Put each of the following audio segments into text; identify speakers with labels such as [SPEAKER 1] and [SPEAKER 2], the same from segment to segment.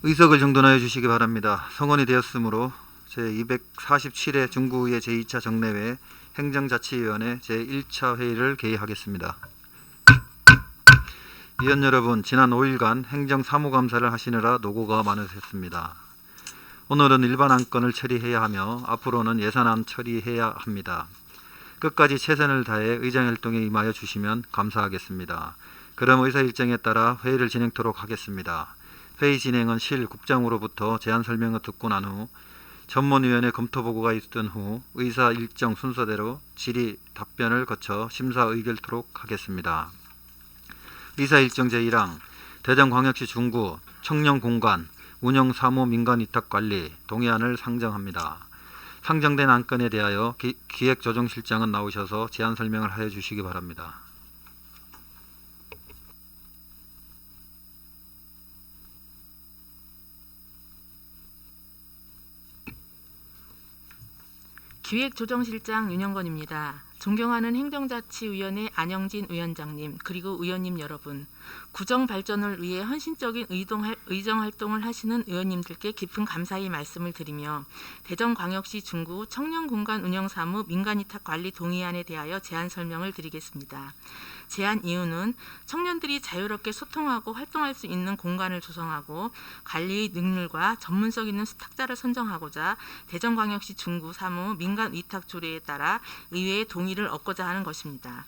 [SPEAKER 1] 의석을 정돈하여 주시기 바랍니다. 성원이 되었으므로 제247회 중구의 제2차 정례회 행정자치위원회 제1차 회의를 개의하겠습니다. 위원 여러분, 지난 5일간 행정사무감사를 하시느라 노고가 많으셨습니다. 오늘은 일반 안건을 처리해야 하며 앞으로는 예산안 처리해야 합니다. 끝까지 최선을 다해 의정활동에 임하여 주시면 감사하겠습니다. 그럼 의사 일정에 따라 회의를 진행토록 하겠습니다. 회의 진행은 실 국장으로부터 제안 설명을 듣고 난 후 전문위원회 검토보고가 있던 후 의사 일정 순서대로 질의 답변을 거쳐 심사 의결토록 하겠습니다. 의사 일정 제1항 대전광역시 중구 청년공간 운영사무 민간위탁관리 동의안을 상정합니다. 상정된 안건에 대하여 기획조정실장은 나오셔서 제안 설명을 하여 주시기 바랍니다.
[SPEAKER 2] 기획조정실장 윤영건입니다. 존경하는 행정자치위원회 안영진 위원장님, 그리고 의원님 여러분, 구정 발전을 위해 헌신적인 의정활동을 하시는 의원님들께 깊은 감사의 말씀을 드리며 대전광역시 중구 청년공간 운영사무 민간위탁관리 동의안에 대하여 제안 설명을 드리겠습니다. 제안 이유는 청년들이 자유롭게 소통하고 활동할 수 있는 공간을 조성하고 관리의 능률과 전문성 있는 수탁자를 선정하고자 대전광역시 중구 사무 민간위탁조례에 따라 의회의 동의를 얻고자 하는 것입니다.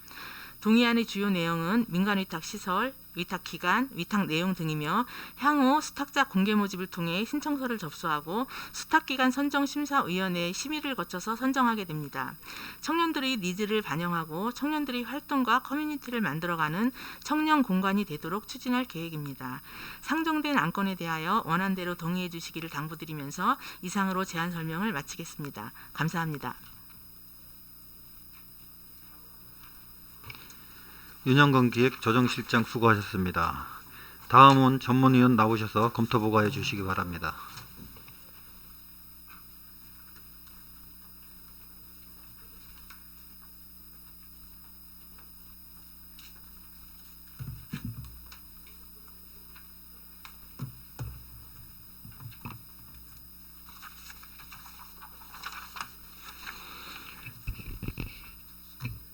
[SPEAKER 2] 동의안의 주요 내용은 민간위탁시설, 위탁기간, 위탁 내용 등이며 향후 수탁자 공개 모집을 통해 신청서를 접수하고 수탁기간 선정심사위원회의 심의를 거쳐서 선정하게 됩니다. 청년들의 니즈를 반영하고 청년들의 활동과 커뮤니티를 만들어가는 청년 공간이 되도록 추진할 계획입니다. 상정된 안건에 대하여 원안대로 동의해 주시기를 당부드리면서 이상으로 제안 설명을 마치겠습니다. 감사합니다.
[SPEAKER 1] 윤영건 기획조정실장 수고하셨습니다. 다음은 전문위원 나오셔서 검토보고해 주시기 바랍니다.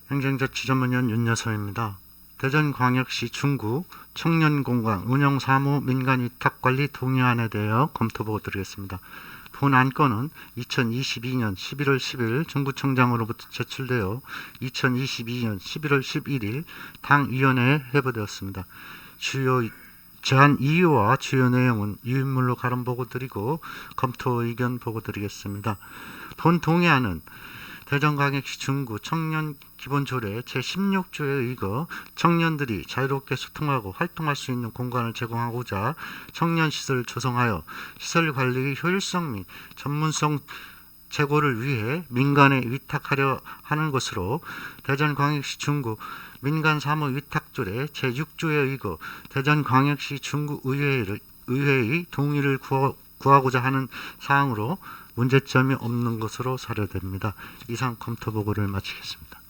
[SPEAKER 3] 행정자치전문위원 윤여섭입니다. 대전광역시 중구 청년공간 운영사무 민간위탁관리 동의안에 대하여 검토보고 드리겠습니다. 본 안건은 2022년 11월 10일 중구청장으로부터 제출되어 2022년 11월 11일 당위원회에 회부되었습니다. 주요 제안 이유와 주요 내용은 유인물로 가름 보고 드리고 검토 의견 보고 드리겠습니다. 본 동의안은 대전광역시 중구 청년기본조례 제16조에 의거 청년들이 자유롭게 소통하고 활동할 수 있는 공간을 제공하고자 청년시설을 조성하여 시설관리의 효율성 및 전문성 제고를 위해 민간에 위탁하려 하는 것으로 대전광역시 중구 민간사무위탁조례 제6조에 의거 대전광역시 중구의회의 동의를 구하고자 하는 사항으로 문제점이 없는 것으로 사료됩니다. 이상 검토 보고를 마치겠습니다.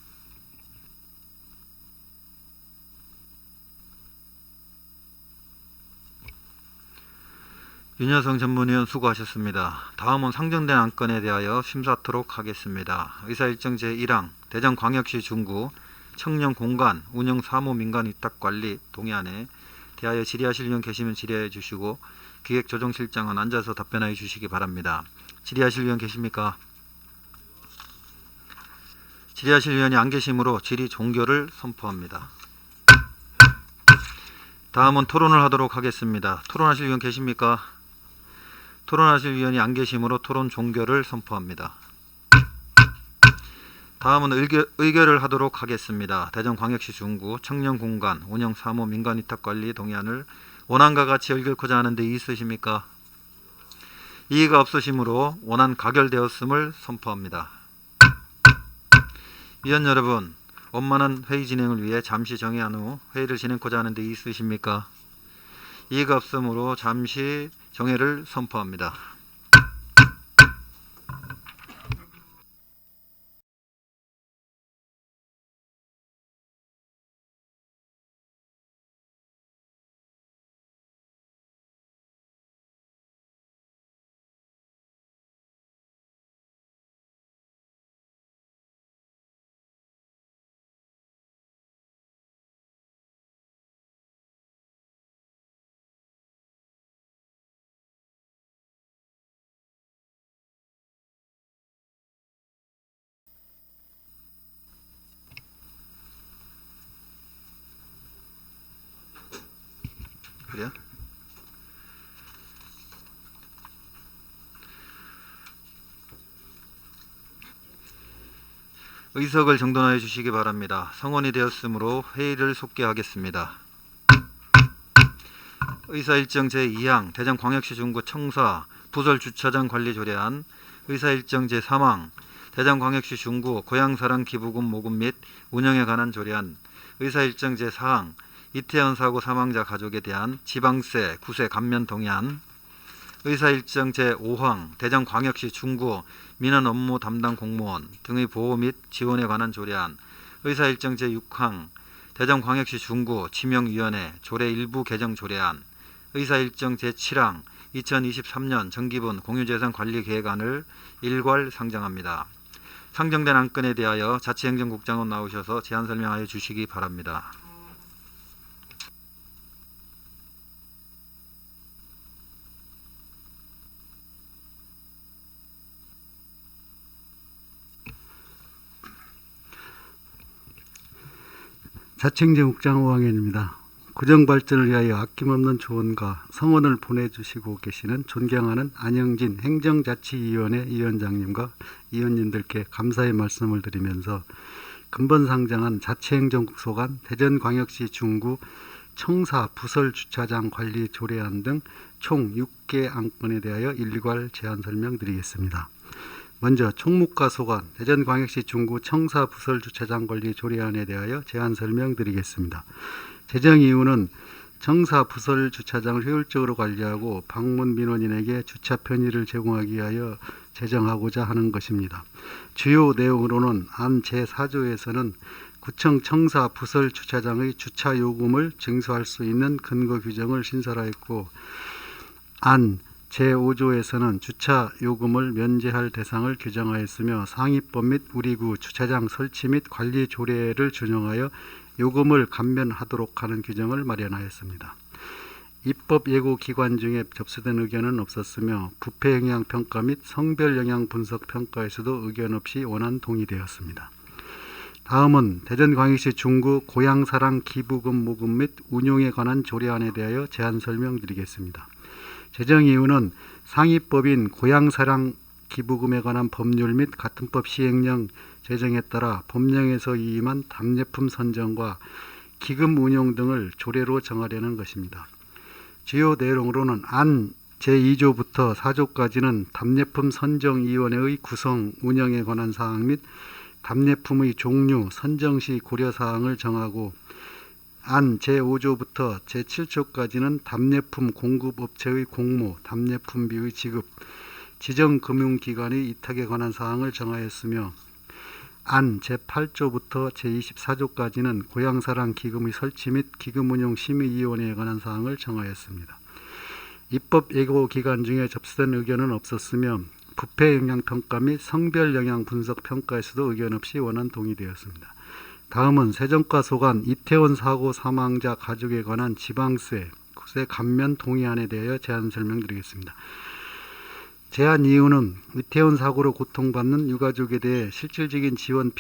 [SPEAKER 1] 윤여성 전문위원 수고하셨습니다. 다음은 상정된 안건에 대하여 심사토록 하겠습니다. 의사일정 제1항 대전광역시 중구 청년공간 운영사무 민간위탁관리 동의안에 대하여 질의하실 위원 계시면 질의해 주시고 기획조정실장은 앉아서 답변하여 주시기 바랍니다. 질의하실 위원 계십니까? 질의하실 위원이 안 계시므로 질의 종결을 선포합니다. 다음은 토론을 하도록 하겠습니다. 토론하실 위원 계십니까? 토론하실 위원이 안 계시므로 토론 종결을 선포합니다. 다음은 의결을 하도록 하겠습니다. 대전광역시 중구 청년공간 운영사무 민간위탁관리 동의안을 원안과 같이 의결코자 하는데 이의 있으십니까? 이의가 없으시므로 원안 가결되었음을 선포합니다. 위원 여러분, 원만한 회의 진행을 위해 잠시 정회한 후 회의를 진행코자 하는데 이의 있으십니까? 이의가 없으므로 잠시 정회를 선포합니다. 그래요? 의석을 정돈하여 주시기 바랍니다. 성원이 되었으므로 회의를 속개하겠습니다. 의사일정 제2항 대전광역시 중구 청사 부설 주차장 관리 조례안, 의사일정 제3항 대전광역시 중구 고향사랑 기부금 모금 및 운영에 관한 조례안, 의사일정 제4항 이태원 사고 사망자 가족에 대한 지방세 구세 감면 동의안, 의사일정 제5항 대전광역시 중구 민원 업무 담당 공무원 등의 보호 및 지원에 관한 조례안, 의사일정 제6항 대전광역시 중구 지명위원회 조례 일부 개정 조례안, 의사일정 제7항 2023년 정기분 공유재산 관리 계획안을 일괄 상정합니다. 상정된 안건에 대하여 자치행정국장은 나오셔서 제안 설명하여 주시기 바랍니다.
[SPEAKER 3] 자치행정국장 오왕현입니다. 구정발전을 위하여 아낌없는 조언과 성원을 보내주시고 계시는 존경하는 안영진 행정자치위원회 위원장님과 위원님들께 감사의 말씀을 드리면서 근본 상정한 자치행정국 소관 대전광역시 중구 청사 부설 주차장 관리 조례안 등 총 6개 안건에 대하여 일괄 제안 설명드리겠습니다. 먼저 총무과 소관 대전광역시 중구 청사 부설 주차장 관리 조례안에 대하여 제안 설명드리겠습니다. 제정 이유는 청사 부설 주차장을 효율적으로 관리하고 방문 민원인에게 주차 편의를 제공하기 위하여 제정하고자 하는 것입니다. 주요 내용으로는 안 제4조에서는 구청 청사 부설 주차장의 주차 요금을 징수할 수 있는 근거 규정을 신설하였고, 안 제5조에서는 주차 요금을 면제할 대상을 규정하였으며, 상위법 및 우리구 주차장 설치 및 관리 조례를 준용하여 요금을 감면하도록 하는 규정을 마련하였습니다. 입법 예고 기관 중에 접수된 의견은 없었으며 부패 영향 평가 및 성별 영향 분석 평가에서도 의견 없이 원안 동의되었습니다. 다음은 대전광역시 중구 고향사랑 기부금 모금 및 운용에 관한 조례안에 대하여 제안 설명드리겠습니다. 제정 이유는 상위법인 고향사랑 기부금에 관한 법률 및 같은 법 시행령 제정에 따라 법령에서 위임한 답례품 선정과 기금 운용 등을 조례로 정하려는 것입니다. 주요 내용으로는 안 제2조부터 4조까지는 답례품 선정위원회의 구성, 운영에 관한 사항 및 답례품의 종류, 선정 시 고려사항을 정하고, 안 제5조부터 제7조까지는 답례품 공급업체의 공모, 답례품비의 지급, 지정금융기관의 위탁에 관한 사항을 정하였으며, 안 제8조부터 제24조까지는 고향사랑 기금의 설치 및 기금운용심의위원회에 관한 사항을 정하였습니다. 입법 예고 기간 중에 접수된 의견은 없었으며 부패 영향 평가 및 성별 영향 분석 평가에서도 의견 없이 원안 동의되었습니다. 다음은 세정과 소관 이태원 사고 사망자 가족에 관한 지방세 구세 감면 동의안에 대하여 제안 설명드리겠습니다. 제안 이유는 이태원 사고로 고통받는 유가족에 대해 실질적인 지원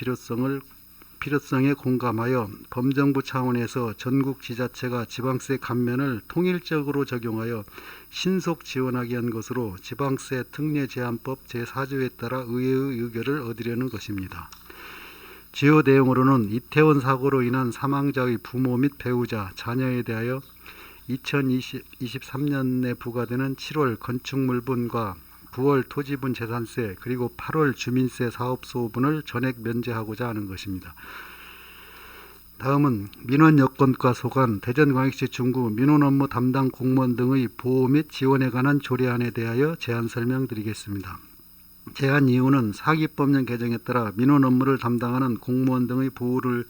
[SPEAKER 3] 필요성에 공감하여 범정부 차원에서 전국 지자체가 지방세 감면을 통일적으로 적용하여 신속 지원하기 위한 것으로 지방세 특례 제한법 제4조에 따라 의회의 의결을 얻으려는 것입니다. 주요 내용으로는 이태원 사고로 인한 사망자의 부모 및 배우자, 자녀에 대하여 2023년에 부과되는 7월 건축물분과 9월 토지분 재산세 그리고 8월 주민세 사업소분을 전액 면제하고자 하는 것입니다. 다음은 민원여건과 소관 대전광역시 중구 민원업무 담당 공무원 등의 보호 및 지원에 관한 조례안에 대하여 제안 설명드리겠습니다. 제안 이유는 사기법령 개정에 따라 민원 업무를 담당하는 공무원 등의 보호를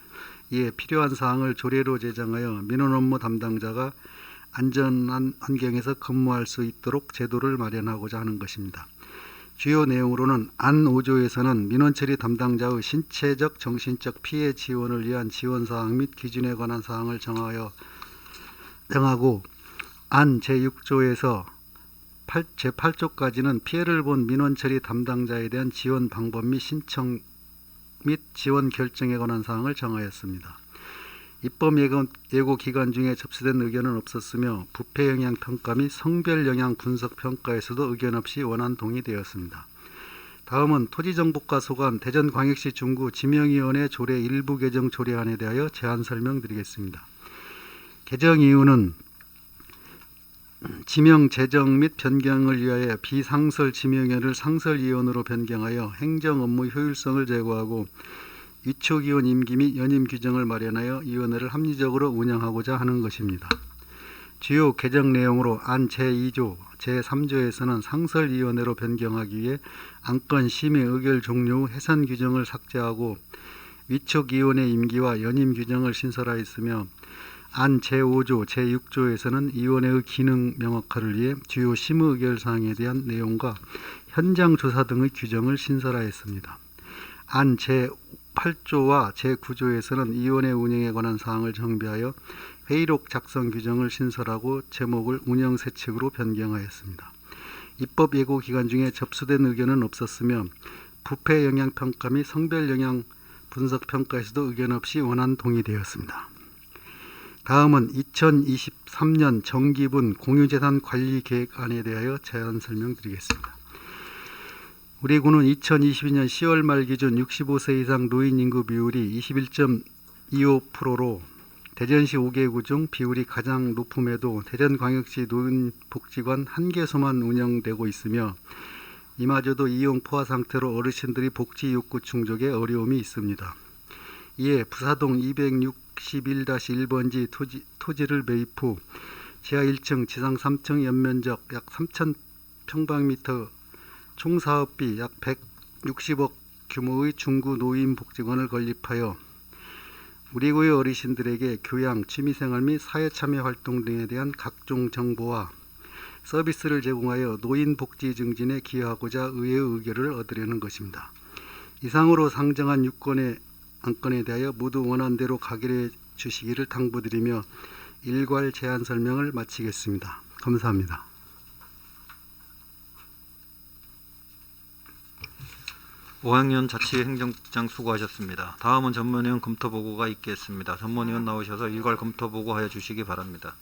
[SPEAKER 3] 위해 필요한 사항을 조례로 제정하여 민원 업무 담당자가 안전한 환경에서 근무할 수 있도록 제도를 마련하고자 하는 것입니다. 주요 내용으로는 안 5조에서는 민원처리 담당자의 신체적, 정신적 피해 지원을 위한 지원사항 및 기준에 관한 사항을 정하고, 안 제6조에서 제8조까지는 피해를 본 민원처리 담당자에 대한 지원 방법 및 신청 및 지원 결정에 관한 사항을 정하였습니다. 입법 예고 기간 중에 접수된 의견은 없었으며 부패 영향 평가 및 성별 영향 분석 평가에서도 의견 없이 원안 동의되었습니다. 다음은 토지정보과 소관 대전광역시 중구 지명위원회 조례 일부 개정 조례안에 대하여 제안 설명드리겠습니다. 개정 이유는 지명 제정 및 변경을 위하여 비상설 지명위원을 상설위원으로 변경하여 행정 업무 효율성을 제고하고 위촉위원 임기 및 연임 규정을 마련하여 위원회를 합리적으로 운영하고자 하는 것입니다. 주요 개정 내용으로 안 제2조, 제3조에서는 상설위원회로 변경하기 위해 안건 심의 의결 종료 후 해산 규정을 삭제하고 위촉위원회 임기와 연임 규정을 신설하였으며 안 제5조, 제6조에서는 위원회의 기능 명확화를 위해 주요 심의 의결 사항에 대한 내용과 현장 조사 등의 규정을 신설하였습니다. 안 제8조와 제9조에서는 위원회 운영에 관한 사항을 정비하여 회의록 작성 규정을 신설하고 제목을 운영세칙으로 변경하였습니다. 입법 예고 기간 중에 접수된 의견은 없었으며 부패 영향 평가 및 성별 영향 분석 평가에서도 의견 없이 원안 동의되었습니다. 다음은 2023년 정기분 공유재산 관리 계획안에 대하여 제안 설명드리겠습니다. 우리 군은 2022년 10월 말 기준 65세 이상 노인 인구 비율이 21.25%로 대전시 5개구 중 비율이 가장 높음에도 대전광역시 노인복지관 1개소만 운영되고 있으며 이마저도 이용 포화 상태로 어르신들이 복지 욕구 충족에 어려움이 있습니다. 이에 부사동 261-1번지 토지를 매입 후 지하 1층, 지상 3층 연면적 약 3,000평방미터 총 사업비 약 160억 규모의 중구 노인복지관을 건립하여 우리 구의 어르신들에게 교양, 취미생활 및 사회참여 활동 등에 대한 각종 정보와 서비스를 제공하여 노인복지 증진에 기여하고자 의회의 의결을 얻으려는 것입니다. 이상으로 상정한 6건의 안건에 대하여 모두 원안대로 가결해 주시기를 당부드리며 일괄 제안 설명을 마치겠습니다. 감사합니다.
[SPEAKER 1] 오학년 자치행정국장 수고하셨습니다. 다음은 전문위원 검토보고가 있겠습니다. 전문위원 나오셔서 일괄 검토보고하여 주시기 바랍니다.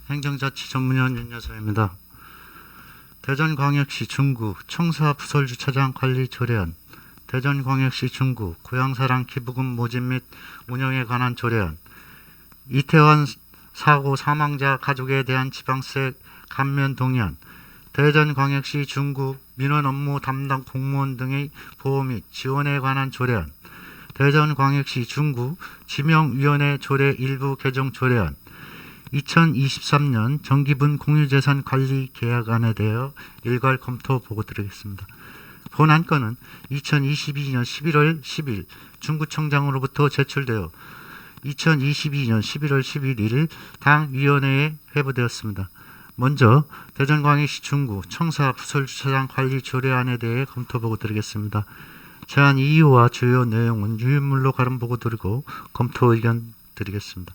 [SPEAKER 4] 행정자치 전문위원 윤여서입니다. 대전광역시 중구 청사부설주차장 관리 조례안, 대전광역시 중구 고향사랑 기부금 모집 및 운영에 관한 조례안, 이태원 사고 사망자 가족에 대한 지방세 감면 동의안, 대전광역시 중구 민원 업무 담당 공무원 등의 보호 및 지원에 관한 조례안, 대전광역시 중구 지명위원회 조례 일부 개정 조례안, 2023년 정기분 공유재산 관리 계약안에 대하여 일괄 검토 보고 드리겠습니다. 본 안건은 2022년 11월 10일 중구청장으로부터 제출되어 2022년 11월 11일 당 위원회에 회부되었습니다. 먼저 대전광역시 중구 청사부설주차장 관리 조례안에 대해 검토 보고 드리겠습니다. 제안 이유와 주요 내용은 유인물로 가름 보고 드리고 검토 의견 드리겠습니다.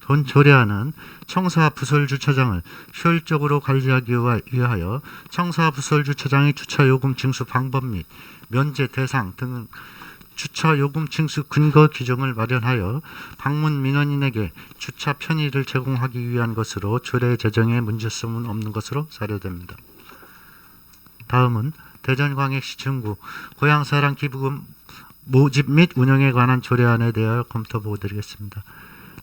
[SPEAKER 4] 본 조례안은 청사부설주차장을 효율적으로 관리하기 위하여 청사부설주차장의 주차요금 징수 방법 및 면제 대상 등 주차요금 징수 근거 규정을 마련하여 방문 민원인에게 주차 편의를 제공하기 위한 것으로 조례 제정에 문제점은 없는 것으로 사료됩니다. 다음은 대전광역시 중구 고향사랑 기부금 모집 및 운영에 관한 조례안에 대하여 검토 보고 드리겠습니다.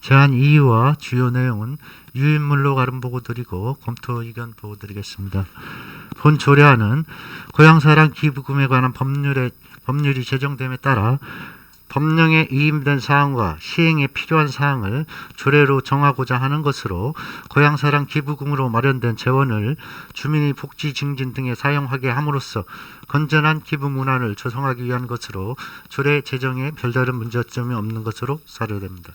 [SPEAKER 4] 제안 이유와 주요 내용은 유인물로 가름 보고 드리고 검토 의견 보고 드리겠습니다. 본 조례안은 고향사랑 기부금에 관한 법률이 제정됨에 따라 법령에 위임된 사항과 시행에 필요한 사항을 조례로 정하고자 하는 것으로 고향사랑 기부금으로 마련된 재원을 주민의 복지 증진 등에 사용하게 함으로써 건전한 기부 문화를 조성하기 위한 것으로 조례 제정에 별다른 문제점이 없는 것으로 사료됩니다.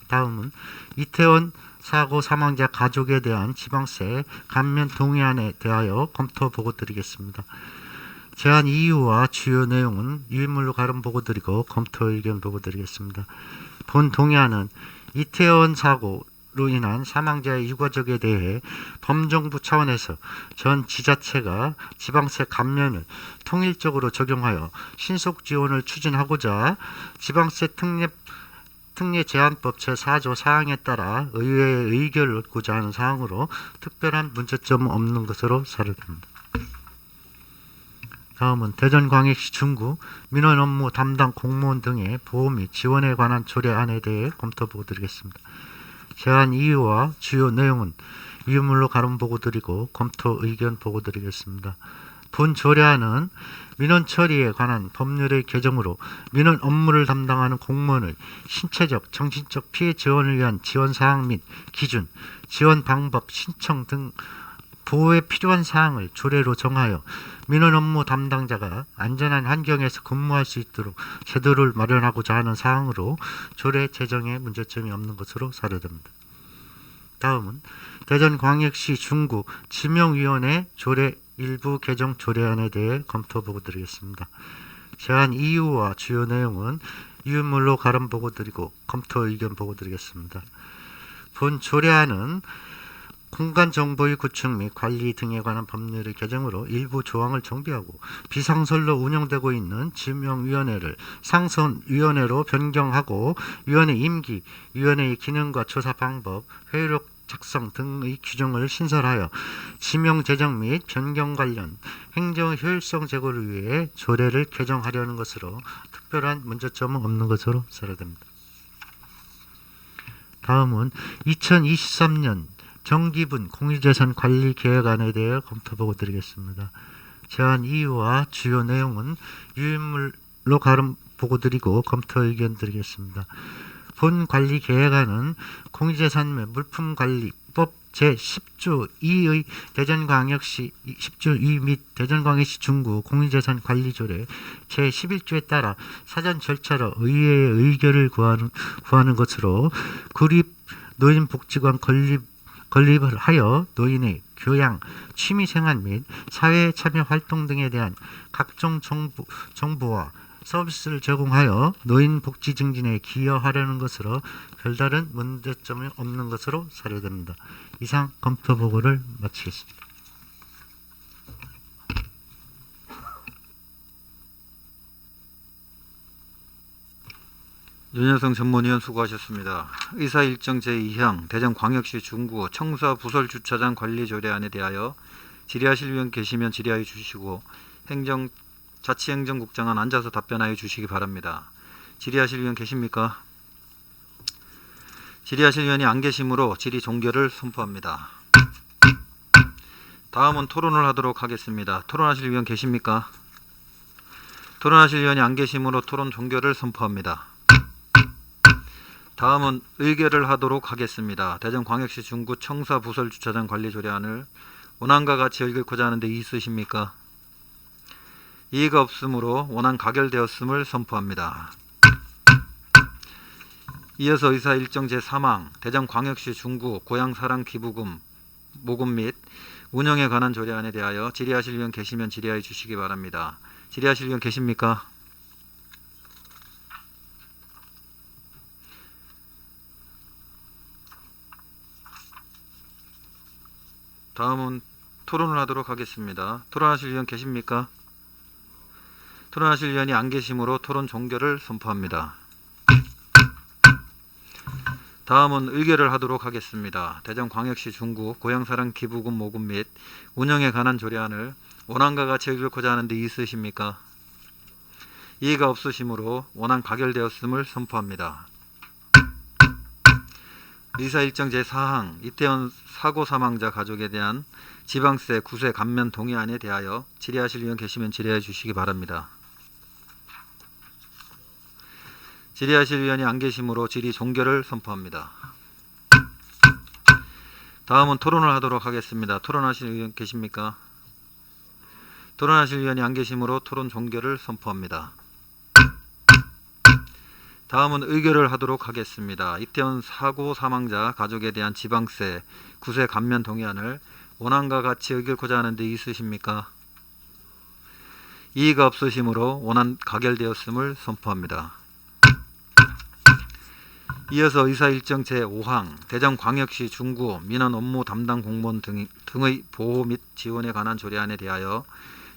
[SPEAKER 4] 다음은 이태원 사고 사망자 가족에 대한 지방세 감면 동의안에 대하여 검토 보고 드리겠습니다. 제안 이유와 주요 내용은 유인물로 가름 보고드리고 검토 의견 보고드리겠습니다. 본 동의안은 이태원 사고로 인한 사망자의 유가족에 대해 범정부 차원에서 전 지자체가 지방세 감면을 통일적으로 적용하여 신속 지원을 추진하고자 지방세 특례 제한법 제4조 사항에 따라 의회의 의결을 얻고자 하는 사항으로 특별한 문제점은 없는 것으로 사료됩니다. 다음은 대전광역시 중구 민원 업무 담당 공무원 등의 보호 및 지원에 관한 조례안에 대해 검토 보고 드리겠습니다. 제안 이유와 주요 내용은 유물로 가름 보고 드리고 검토 의견 보고 드리겠습니다. 본 조례안은 민원 처리에 관한 법률의 개정으로 민원 업무를 담당하는 공무원의 신체적, 정신적 피해 지원을 위한 지원 사항 및 기준, 지원 방법, 신청 등 보호에 필요한 사항을 조례로 정하여 민원 업무 담당자가 안전한 환경에서 근무할 수 있도록 제도를 마련하고자 하는 사항으로 조례 제정에 문제점이 없는 것으로 사료됩니다. 다음은 대전광역시 중구 지명위원회 조례 일부 개정 조례안에 대해 검토 보고 드리겠습니다. 제안 이유와 주요 내용은 유인물로 가름 보고 드리고 검토 의견 보고 드리겠습니다. 본 조례안은 공간정보의 구축 및 관리 등에 관한 법률의 개정으로 일부 조항을 정비하고 비상설로 운영되고 있는 지명위원회를 상선위원회로 변경하고 위원회 임기, 위원회의 기능과 조사 방법, 회의록 작성 등의 규정을 신설하여 지명 제정 및 변경 관련 행정 효율성 제고를 위해 조례를 개정하려는 것으로 특별한 문제점은 없는 것으로 사료됩니다. 다음은 2023년 정기분 공유재산 관리 계획안에 대해 검토보고 드리겠습니다. 제안 이유와 주요 내용은 유인물로 가름 보고 드리고 검토 의견 드리겠습니다. 본 관리 계획안은 공유재산 및 물품관리법 제10조 2의 대전광역시 10조 2 및 대전광역시 중구 공유재산 관리조례 제11조에 따라 사전 절차로 의회의 의결을 구하는 것으로 구립 노인복지관 건립을 하여 노인의 교양, 취미생활 및 사회 참여 활동 등에 대한 각종 정보와 서비스를 제공하여 노인 복지 증진에 기여하려는 것으로 별다른 문제점이 없는 것으로 사료됩니다. 이상 검토 보고를 마치겠습니다.
[SPEAKER 1] 윤여성 전문위원 수고하셨습니다. 의사 일정 제2항 대전광역시 중구 청사 부설 주차장 관리 조례안에 대하여 질의하실 위원 계시면 질의하여 주시고 자치행정국장은 앉아서 답변하여 주시기 바랍니다. 질의하실 위원 계십니까? 질의하실 위원이 안 계시므로 질의 종결을 선포합니다. 다음은 토론을 하도록 하겠습니다. 토론하실 위원 계십니까? 토론하실 위원이 안 계시므로 토론 종결을 선포합니다. 다음은 의결을 하도록 하겠습니다. 대전광역시 중구 청사 부설 주차장 관리 조례안을 원안과 같이 읽고자 하는데 이의 있으십니까? 이의가 없으므로 원안 가결되었음을 선포합니다. 이어서 의사 일정 제3항 대전광역시 중구 고향사랑 기부금 모금 및 운영에 관한 조례안에 대하여 질의하실 위원 계시면 질의하여 주시기 바랍니다. 질의하실 위원 계십니까? 다음은 토론을 하도록 하겠습니다. 토론하실 위원 계십니까? 토론하실 위원이 안 계시므로 토론 종결을 선포합니다. 다음은 의결을 하도록 하겠습니다. 대전광역시 중구 고향사랑 기부금 모금 및 운영에 관한 조례안을 원안과 같이 읽고자 하는데 이의 있으십니까? 이의가 없으시므로 원안 가결되었음을 선포합니다. 의사 일정 제4항 이태원 사고 사망자 가족에 대한 지방세 구세 감면 동의안에 대하여 질의하실 위원 계시면 질의해 주시기 바랍니다. 질의하실 위원이 안 계시므로 질의 종결을 선포합니다. 다음은 토론을 하도록 하겠습니다. 토론하실 위원 계십니까? 토론하실 위원이 안 계시므로 토론 종결을 선포합니다. 다음은 의결을 하도록 하겠습니다. 이태원 사고 사망자 가족에 대한 지방세 구세 감면 동의안을 원안과 같이 의결코자 하는데 있으십니까? 이의가 없으시므로 원안 가결되었음을 선포합니다. 이어서 의사일정 제5항 대전광역시 중구 민원 업무 담당 공무원 등의 보호 및 지원에 관한 조례안에 대하여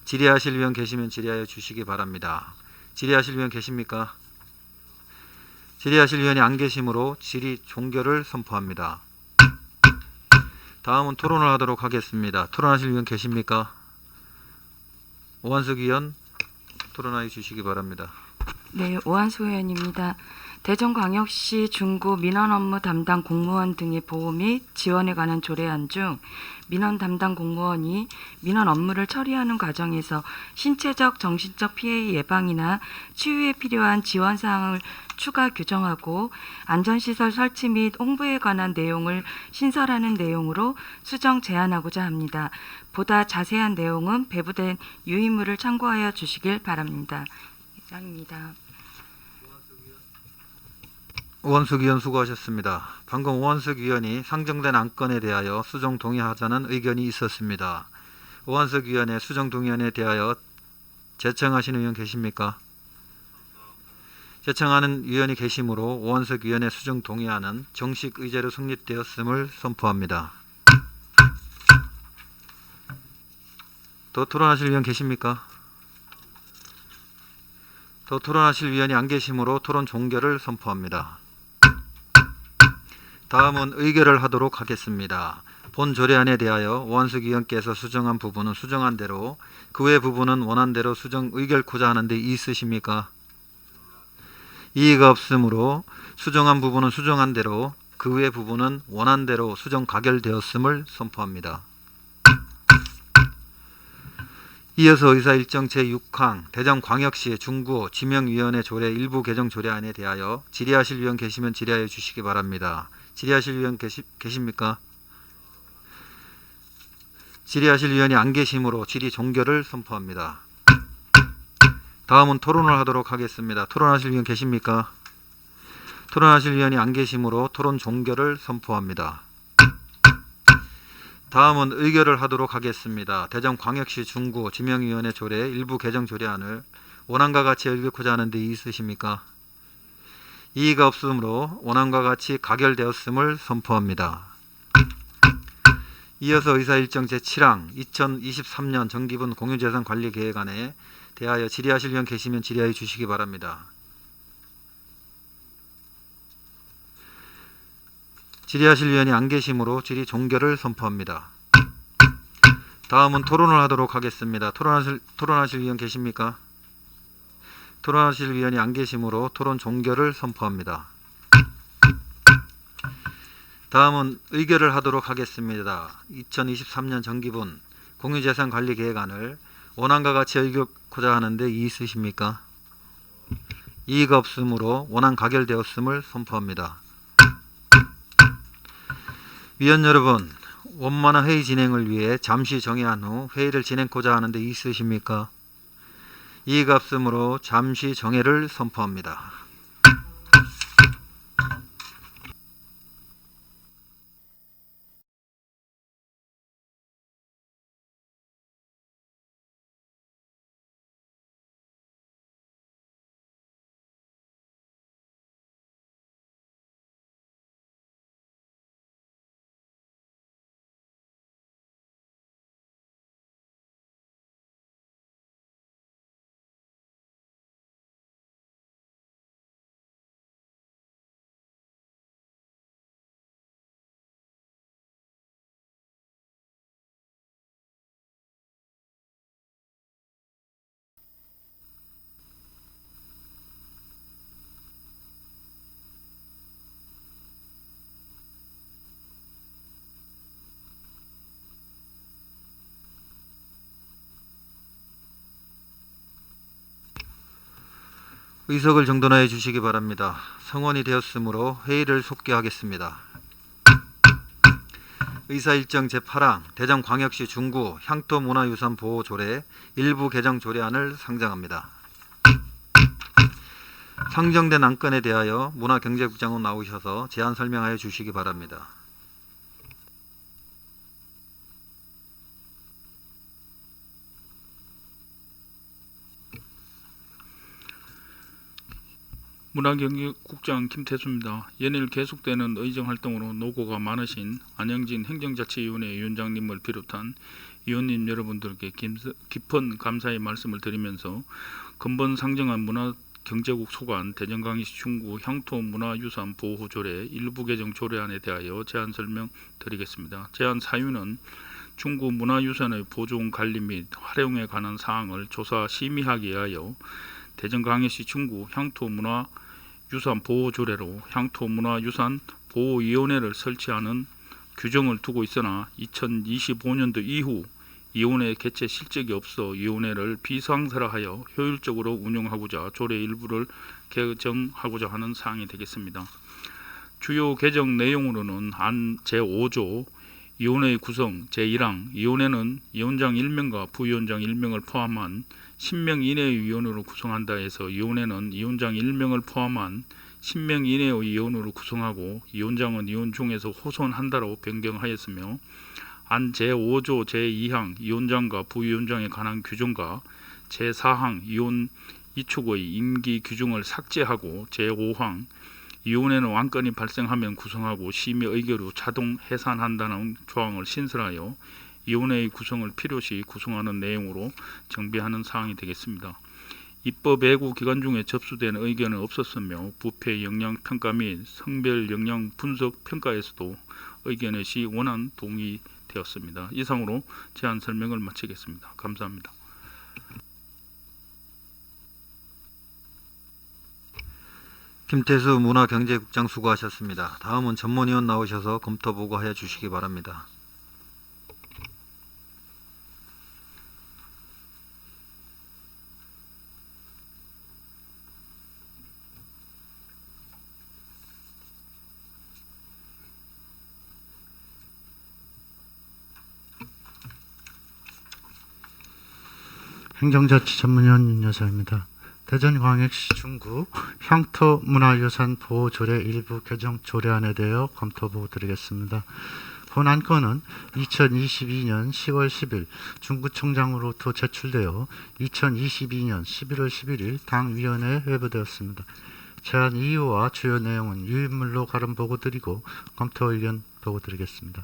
[SPEAKER 1] 질의하실 위원 계시면 질의하여 주시기 바랍니다. 질의하실 위원 계십니까? 질의하실 위원이 안 계시므로 질의 종결을 선포합니다. 다음은 토론을 하도록 하겠습니다. 토론하실 위원 계십니까? 오한석 위원 토론하여 주시기 바랍니다.
[SPEAKER 5] 네, 오한수 의원입니다. 대전광역시 중구 민원 업무 담당 공무원 등의 보호 및 지원에 관한 조례안 중 민원 담당 공무원이 민원 업무를 처리하는 과정에서 신체적, 정신적 피해 예방이나 치유에 필요한 지원 사항을 추가 규정하고 안전시설 설치 및 홍보에 관한 내용을 신설하는 내용으로 수정 제안하고자 합니다. 보다 자세한 내용은 배부된 유의물을 참고하여 주시길 바랍니다. 이상입니다.
[SPEAKER 1] 오한석 위원 수고하셨습니다. 방금 오한석 위원이 상정된 안건에 대하여 수정 동의하자는 의견이 있었습니다. 오한석 위원의 수정 동의안에 대하여 제청하시는 의원 계십니까? 제청하는 위원이 계시므로 오한석 위원의 수정 동의안은 정식 의제로 성립되었음을 선포합니다. 더 토론하실 위원 계십니까? 더 토론하실 위원이 안 계시므로 토론 종결을 선포합니다. 다음은 의결을 하도록 하겠습니다. 본 조례안에 대하여 오한석 위원께서 수정한 부분은 수정한 대로, 그 외 부분은 원안대로 수정 의결코자 하는데 있으십니까? 이의가 없으므로 수정한 부분은 수정한 대로, 그 외 부분은 원안대로 수정 가결되었음을 선포합니다. 이어서 의사일정 제6항 대전광역시 중구 지명위원회 조례 일부 개정 조례안에 대하여 질의하실 위원 계시면 질의하여 주시기 바랍니다. 질의하실 위원 계십니까? 질의하실 위원이 안 계시므로 질의 종결을 선포합니다. 다음은 토론을 하도록 하겠습니다. 토론하실 위원 계십니까? 토론하실 위원이 안 계시므로 토론 종결을 선포합니다. 다음은 의결을 하도록 하겠습니다. 대전광역시 중구 지명위원회 조례 일부 개정 조례안을 원안과 같이 의결코자 하는 데 있으십니까? 이의가 없으므로 원안과 같이 가결되었음을 선포합니다. 이어서 의사일정 제7항 2023년 정기분 공유재산관리계획안에 대하여 질의하실 위원 계시면 질의하여 주시기 바랍니다. 질의하실 위원이 안 계시므로 질의 종결을 선포합니다. 다음은 토론을 하도록 하겠습니다. 토론하실 위원 계십니까? 토론하실 위원이 안 계시므로 토론 종결을 선포합니다. 다음은 의결을 하도록 하겠습니다. 2023년 정기분 공유재산관리계획안을 원안과 같이 의결코자 하는데 이의 있으십니까? 이의가 없으므로 원안 가결되었음을 선포합니다. 위원 여러분, 원만한 회의 진행을 위해 잠시 정회한 후 회의를 진행코자 하는데 이의 있으십니까? 이의가 없으므로 잠시 정회를 선포합니다. 의석을 정돈하여 주시기 바랍니다. 성원이 되었으므로 회의를 속개하겠습니다. 의사일정 제8항 대전광역시 중구 향토문화유산 보호조례 일부 개정 조례안을 상정합니다. 상정된 안건에 대하여 문화경제국장은 나오셔서 제안 설명하여 주시기 바랍니다.
[SPEAKER 6] 문화경제국장 김태수입니다. 연일 계속되는 의정 활동으로 노고가 많으신 안영진 행정자치위원회 위원장님을 비롯한 위원님 여러분들께 깊은 감사의 말씀을 드리면서 근본 상정한 문화경제국 소관 대전광역시 중구 향토문화유산 보호조례 일부 개정 조례안에 대하여 제안 설명드리겠습니다. 제안 사유는 중구 문화유산의 보존 관리 및 활용에 관한 사항을 조사 심의하기 위하여 대전광역시 중구 향토문화유산 보호조례로 향토문화유산 보호위원회를 설치하는 규정을 두고 있으나 2025년도 이후 위원회 개최 실적이 없어 위원회를 비상설화하여 효율적으로 운영하고자 조례 일부를 개정하고자 하는 사항이 되겠습니다. 주요 개정 내용으로는 안 제5조 위원회의 구성 제1항 위원회는 위원장 1명과 부위원장 1명을 포함한 10명 이내의 위원으로 구성한다 해서 위원회는 위원장 1명을 포함한 10명 이내의 위원으로 구성하고 위원장은 위원 중에서 호선한다로 변경하였으며 안 제5조 제2항 위원장과 부위원장에 관한 규정과 제4항 위원 이축의 임기 규정을 삭제하고 제5항 위원회는 완건이 발생하면 구성하고 심의 의결후 자동 해산한다는 조항을 신설하여 위원회의 구성을 필요시 구성하는 내용으로 정비하는 사항이 되겠습니다. 입법 예고 기간 중에 접수된 의견은 없었으며 부패 영향 평가 및 성별 영향 분석 평가에서도 의견 없이 원안 동의되었습니다. 이상으로 제안 설명을 마치겠습니다. 감사합니다.
[SPEAKER 1] 김태수 문화경제국장 수고하셨습니다. 다음은 전문위원 나오셔서 검토 보고해 주시기 바랍니다.
[SPEAKER 4] 행정자치 전문위원 윤여사입니다. 대전광역시 중구 향토문화유산 보호조례 일부 개정 조례안에 대하여 검토보고 드리겠습니다. 본 안건은 2022년 10월 10일 중구청장으로부터 제출되어 2022년 11월 11일 당위원회에 회부되었습니다. 제안 이유와 주요 내용은 유인물로 가름 보고 드리고 검토 의견 보고 드리겠습니다.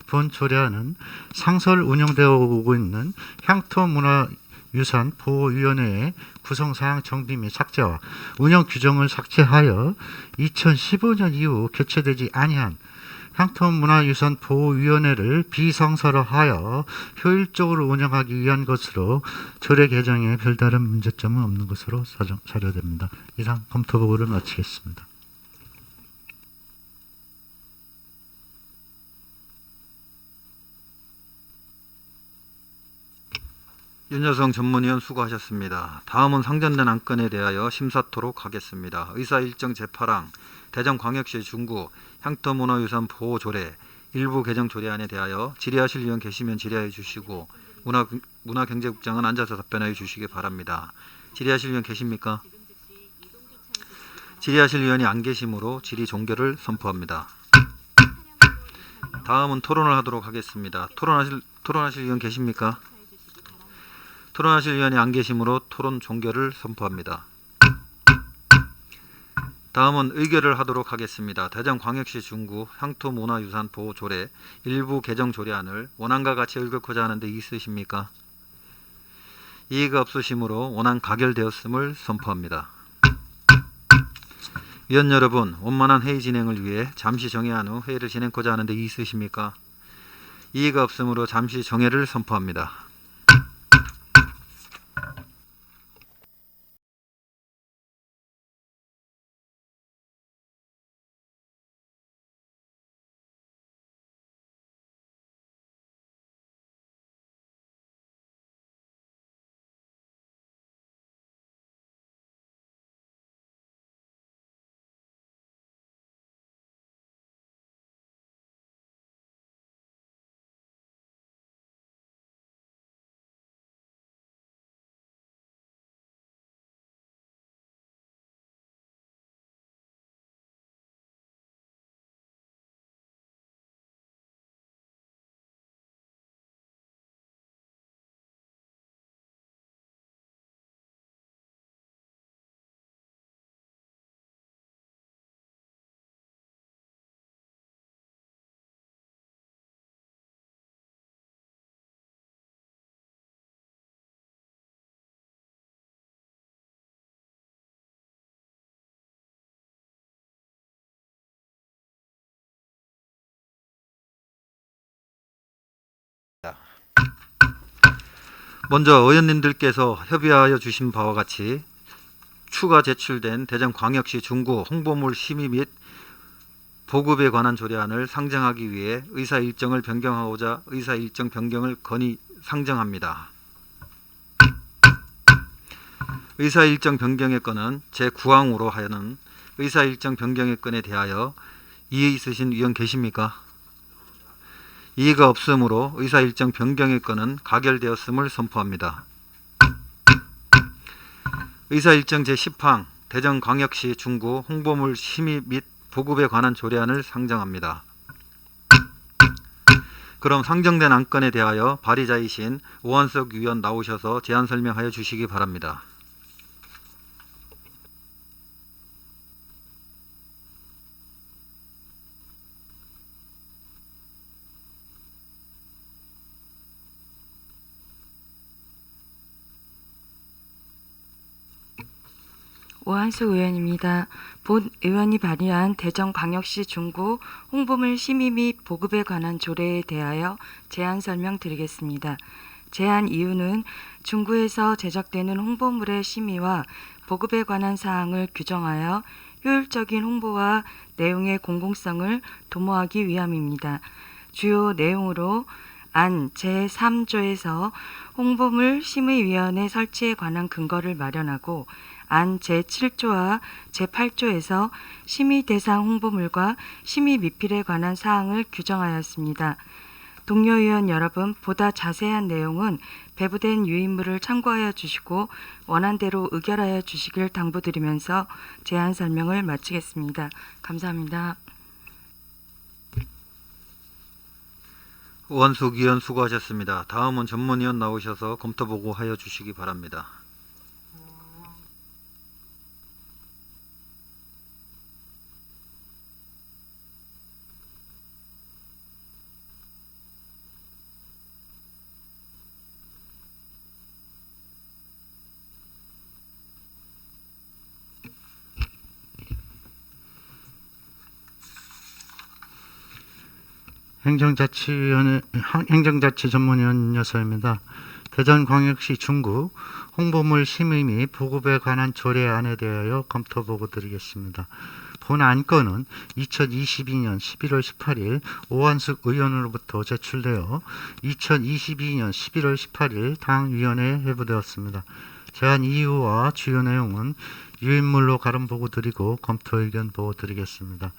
[SPEAKER 4] 본 조례안은 상설 운영되어 오고 있는 향토문화유산 보호위원회의 구성사항 정비 및 삭제와 운영 규정을 삭제하여 2015년 이후 개최되지 아니한 향토문화유산 보호위원회를 비상설화하여 효율적으로 운영하기 위한 것으로 조례 개정에 별다른 문제점은 없는 것으로 사료됩니다. 이상 검토 보고를 마치겠습니다.
[SPEAKER 1] 윤여성 전문위원 수고하셨습니다. 다음은 상정된 안건에 대하여 심사토록 하겠습니다. 의사일정 제8항 대전광역시 중구 향토문화유산 보호조례 일부 개정 조례안에 대하여 질의하실 위원 계시면 질의해 주시고 문화경제국장은 앉아서 답변해 주시기 바랍니다. 질의하실 위원 계십니까? 질의하실 위원이 안 계시므로 질의 종결을 선포합니다. 다음은 토론을 하도록 하겠습니다. 토론하실 위원 계십니까? 토론하실 위원이 안 계시므로 토론 종결을 선포합니다. 다음은 의결을 하도록 하겠습니다. 대전광역시 중구 향토문화유산 보호조례 일부 개정 조례안을 원안과 같이 읽고자 하는데 있으십니까? 이의가 없으시므로 원안 가결되었음을 선포합니다. 위원 여러분, 원만한 회의 진행을 위해 잠시 정회한 후 회의를 진행하고자 하는데 있으십니까? 이의가 없으므로 잠시 정회를 선포합니다. 먼저 의원님들께서 협의하여 주신 바와 같이 추가 제출된 대전광역시 중구 홍보물 심의 및 보급에 관한 조례안을 상정하기 위해 의사 일정을 변경하고자 의사 일정 변경을 건의 상정합니다. 의사 일정 변경의 건은 제9항으로 하여는 의사 일정 변경의 건에 대하여 이의 있으신 위원 계십니까? 이의가 없으므로 의사 일정 변경의 건은 가결되었음을 선포합니다. 의사 일정 제10항 대전광역시 중구 홍보물 심의 및 보급에 관한 조례안을 상정합니다. 그럼 상정된 안건에 대하여 발의자이신 오한석 위원 나오셔서 제안 설명하여 주시기 바랍니다.
[SPEAKER 5] 오한수 의원입니다. 본 의원이 발의한 대전광역시 중구 홍보물 심의 및 보급에 관한 조례에 대하여 제안 설명드리겠습니다. 제안 이유는 중구에서 제작되는 홍보물의 심의와 보급에 관한 사항을 규정하여 효율적인 홍보와 내용의 공공성을 도모하기 위함입니다. 주요 내용으로 안 제3조에서 홍보물 심의위원회 설치에 관한 근거를 마련하고 안 제7조와 제8조에서 심의 대상 홍보물과 심의 미필에 관한 사항을 규정하였습니다. 동료 의원 여러분, 보다 자세한 내용은 배부된 유인물을 참고하여 주시고 원안대로 의결하여 주시길 당부드리면서 제안 설명을 마치겠습니다. 감사합니다.
[SPEAKER 1] 오한숙 위원 수고하셨습니다. 다음은 전문위원 나오셔서 검토보고 하여 주시기 바랍니다.
[SPEAKER 4] 행정자치 전문위원 여서입니다. 대전광역시 중구 홍보물 심의 및 보급에 관한 조례안에 대하여 검토보고 드리겠습니다. 본 안건은 2022년 11월 18일 오한숙 의원으로부터 제출되어 2022년 11월 18일 당위원회에 회부되었습니다. 제안 이유와 주요 내용은 유인물로 가름 보고 드리고 검토 의견 보고 드리겠습니다.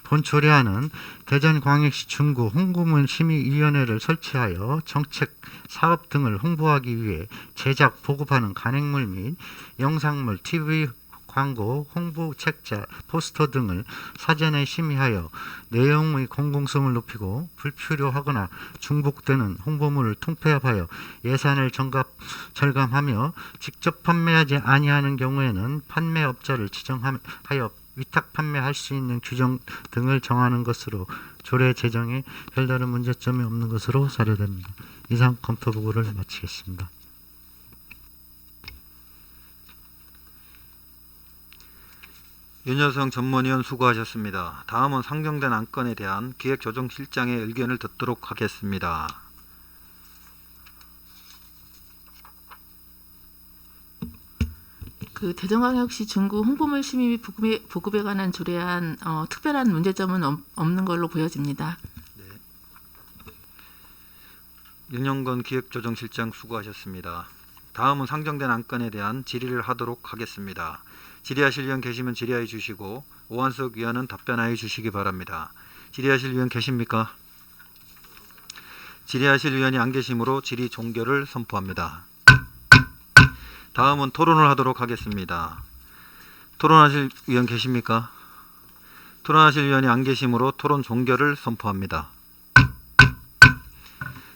[SPEAKER 4] 본 조례안은 대전광역시 중구 홍보물 심의위원회를 설치하여 정책, 사업 등을 홍보하기 위해 제작, 보급하는 간행물 및 영상물, TV 광고, 홍보 책자, 포스터 등을 사전에 심의하여 내용의 공공성을 높이고 불필요하거나 중복되는 홍보물을 통폐합하여 예산을 절감하며 직접 판매하지 아니하는 경우에는 판매업자를 지정하여 위탁 판매할 수 있는 규정 등을 정하는 것으로 조례 제정에 별다른 문제점이 없는 것으로 사료됩니다. 이상 검토 보고를 마치겠습니다.
[SPEAKER 1] 윤여성 전문위원 수고하셨습니다. 다음은 상정된 안건에 대한 기획조정실장의 의견을 듣도록 하겠습니다.
[SPEAKER 2] 대전광역시 중구 홍보물 심의 및 보급에 관한 조례안 특별한 문제점은 없는 걸로 보여집니다.
[SPEAKER 1] 윤영건 기획조정실장 수고하셨습니다. 다음은 상정된 안건에 대한 질의를 하도록 하겠습니다. 질의하실 위원 계시면 질의해 주시고 오한석 위원은 답변하여 주시기 바랍니다. 질의하실 위원 계십니까? 질의하실 위원이 안 계시므로 질의 종결을 선포합니다. 다음은 토론을 하도록 하겠습니다. 토론하실 위원 계십니까? 토론하실 위원이 안 계시므로 토론 종결을 선포합니다.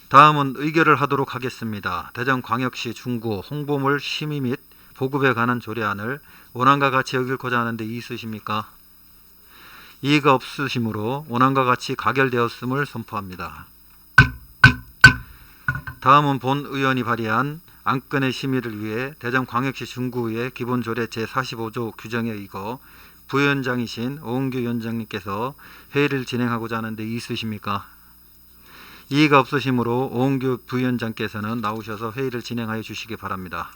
[SPEAKER 1] 다음은 의결을 하도록 하겠습니다. 대전광역시 중구 홍보물 심의 및 보급에 관한 조례안을 원안과 같이 의결코자 하는데 이의 있으십니까? 이의가 없으시므로 원안과 같이 가결되었음을 선포합니다. 다음은 본 의원이 발의한 안건의 심의를 위해 대전광역시 중구의 기본조례 제45조 규정에 의거 부위원장이신 오은규 위원장님께서 회의를 진행하고자 하는데 이의 있으십니까? 이의가 없으시므로 오은규 부위원장께서는 나오셔서 회의를 진행하여 주시기 바랍니다.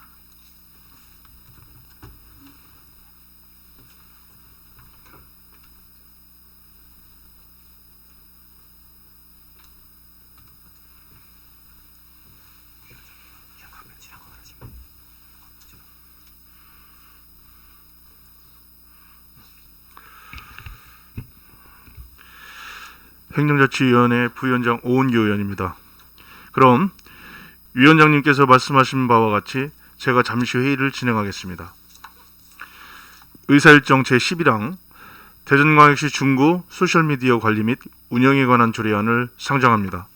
[SPEAKER 7] 행정자치위원회 부위원장 오은규 의원입니다. 그럼 위원장님께서 말씀하신 바와 같이 제가 잠시 회의를 진행하겠습니다. 의사일정 제11항 대전광역시 중구 소셜미디어 관리 및 운영에 관한 조례안을 상정합니다.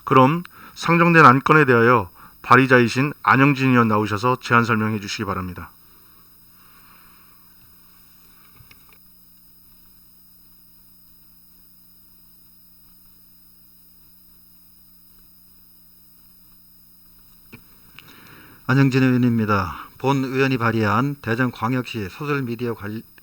[SPEAKER 7] 그럼 상정된 안건에 대하여 발의자이신 안영진 의원 나오셔서 제안 설명해 주시기 바랍니다.
[SPEAKER 1] 안영진 의원입니다. 본 의원이 발의한 대전광역시 소셜미디어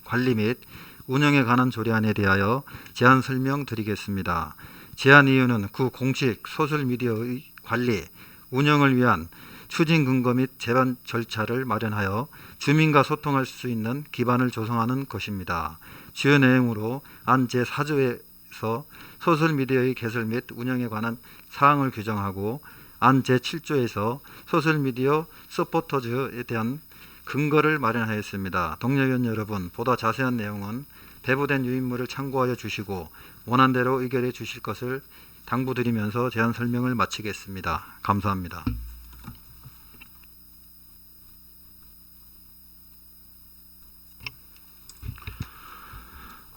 [SPEAKER 1] 관리 및 운영에 관한 조례안에 대하여 제안 설명드리겠습니다. 제안 이유는 구 공식 소셜미디어의 관리, 운영을 위한 추진 근거 및 제반 절차를 마련하여 주민과 소통할 수 있는 기반을 조성하는 것입니다. 주요 내용으로 안 제4조에서 소셜미디어의 개설 및 운영에 관한 사항을 규정하고 안 제7조에서 소셜미디어 서포터즈에 대한 근거를 마련하였습니다. 동료위원 여러분, 보다 자세한 내용은 배부된 유인물을 참고하여 주시고 원안대로 의결해 주실 것을 당부드리면서 제안 설명을 마치겠습니다. 감사합니다.